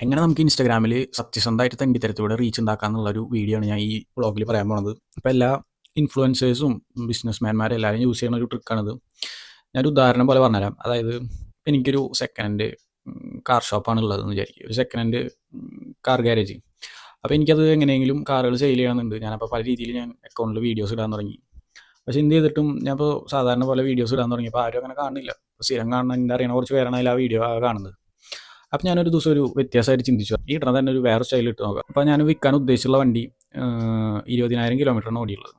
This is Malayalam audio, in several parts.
എങ്ങനെ നമുക്ക് ഇൻസ്റ്റാഗ്രാമിൽ സത്യസന്ധമായിട്ട് തെണ്ടിത്തരത്തിലൂടെ റീച്ച് ഉണ്ടാക്കാമെന്നുള്ളൊരു വീഡിയോ ആണ് ഞാൻ ഈ വ്ളോഗിൽ പറയാൻ പോണത്. അപ്പോൾ എല്ലാ ഇൻഫ്ലുവൻസേഴ്സും ബിസിനസ്മാൻമാരും എല്ലാവരും യൂസ് ചെയ്യുന്ന ഒരു ട്രിക്കാണിത്. ഞാനൊരു ഉദാഹരണം പോലെ പറഞ്ഞുതരാം. അതായത് എനിക്കൊരു സെക്കൻഡ് ഹാൻഡ് കാർ ഷോപ്പാണ് ഉള്ളതെന്ന് വിചാരിക്കും, ഒരു സെക്കൻഡ് ഹാൻഡ് കാർ ഗാരേജ്. അപ്പോൾ എനിക്കത് എങ്ങനെയെങ്കിലും കാറുകൾ സെയിൽ ചെയ്യണമെന്നുണ്ട്. ഞാനപ്പോൾ പല രീതിയിൽ ഞാൻ അക്കൗണ്ടിൽ വീഡിയോസ് ഇടാൻ തുടങ്ങി. പക്ഷേ എന്ത് ചെയ്തിട്ടും ഞാനിപ്പോൾ സാധാരണ പോലെ വീഡിയോസ് ഇടാൻ തുടങ്ങിയപ്പോൾ ആരും അങ്ങനെ കാണുന്നില്ല. സ്ഥിരം കാണുന്ന എൻ്റെ അറിയണ കുറച്ച് പേരാണ് അതിൽ ആ വീഡിയോ കാണുന്നത്. അപ്പം ഞാനൊരു ദിവസം ഒരു വ്യത്യാസമായിട്ട് ചിന്തിച്ചു, ഈ ഇടണ തന്നെ ഒരു വേറെ സ്റ്റൈൽ ഇട്ട് നോക്കാം. അപ്പോൾ ഞാൻ വിൽക്കാൻ ഉദ്ദേശിച്ചുള്ള വണ്ടി 20,000 കിലോമീറ്ററാണ് ഓടിയുള്ളത്.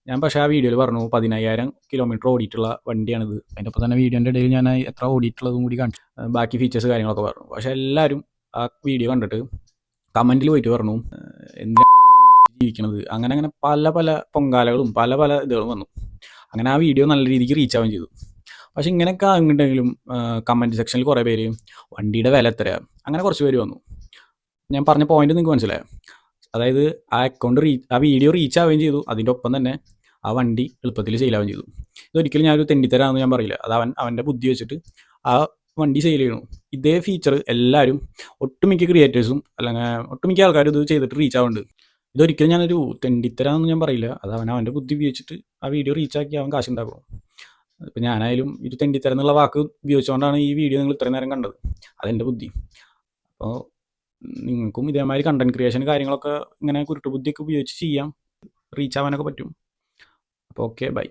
ഞാൻ പക്ഷേ ആ വീഡിയോയിൽ പറഞ്ഞു 15,000 കിലോമീറ്റർ ഓടിയിട്ടുള്ള വണ്ടിയാണിത്. അതിൻ്റെ ഒപ്പം തന്നെ വീഡിയോൻ്റെ ഇടയിൽ ഞാൻ എത്ര ഓടിയിട്ടുള്ളതും കൂടി കാണിച്ചു, ബാക്കി ഫീച്ചേഴ്സ് കാര്യങ്ങളൊക്കെ പറഞ്ഞു. പക്ഷേ എല്ലാവരും ആ വീഡിയോ കണ്ടിട്ട് കമൻറ്റിൽ പോയിട്ട് പറഞ്ഞു എന്തിനാണ് ജീവിക്കണത്, അങ്ങനെ അങ്ങനെ പല പല പൊങ്കാലകളും പല പല ഇതുകളും വന്നു. അങ്ങനെ ആ വീഡിയോ നല്ല രീതിക്ക് റീച്ച് ആവുകയും ചെയ്തു. പക്ഷെ ഇങ്ങനെയൊക്കെ ആകുന്നുണ്ടെങ്കിലും കമൻറ്റ് സെക്ഷനിൽ കുറേ പേര് വണ്ടിയുടെ വില എത്രയാ അങ്ങനെ കുറച്ച് പേര് വന്നു. ഞാൻ പറഞ്ഞ പോയിന്റ് നിങ്ങൾക്ക് മനസ്സിലായോ? അതായത് ആ വീഡിയോ റീച്ച് ആവുകയും ചെയ്തു, അതിൻ്റെ ഒപ്പം തന്നെ ആ വണ്ടി എളുപ്പത്തിൽ സെയിലാവുകയും ചെയ്തു. ഇതൊരിക്കലും ഞാനൊരു തെണ്ടിത്തരാമെന്ന് ഞാൻ പറയില്ല. അത് അവൻ്റെ ബുദ്ധി വെച്ചിട്ട് ആ വണ്ടി സെയിൽ ചെയ്യണു. ഇതേ ഫീച്ചർ എല്ലാവരും ഒട്ടുമിക്ക ക്രിയേറ്റേഴ്സും അല്ലെങ്കിൽ ഒട്ടുമിക്ക ആൾക്കാരും ഇത് ചെയ്തിട്ട് റീച്ച് ആവുന്നുണ്ട്. ഇതൊരിക്കലും ഞാനൊരു തെണ്ടിത്തരാമെന്ന് ഞാൻ പറയില്ല. അത് അവൻ്റെ ബുദ്ധി ഉപയോഗിച്ചിട്ട് ആ വീഡിയോ റീച്ചാക്കി അവൻ കാശുണ്ടാക്കും. ഇപ്പം ഞാനായാലും ഇത് തെണ്ടിത്തരം എന്നുള്ള വാക്ക് ഉപയോഗിച്ചുകൊണ്ടാണ് ഈ വീഡിയോ നിങ്ങൾ ഇത്രയും നേരം കണ്ടത്. അതെൻ്റെ ബുദ്ധി. അപ്പോൾ നിങ്ങൾക്കും ഇതേമാതിരി കണ്ടന്റ് ക്രിയേഷൻ കാര്യങ്ങളൊക്കെ ഇങ്ങനെ കുരുട്ട് ബുദ്ധിയൊക്കെ ഉപയോഗിച്ച് ചെയ്യാം, റീച്ച് ആവാനൊക്കെ പറ്റും. അപ്പോൾ ഓക്കെ, ബൈ.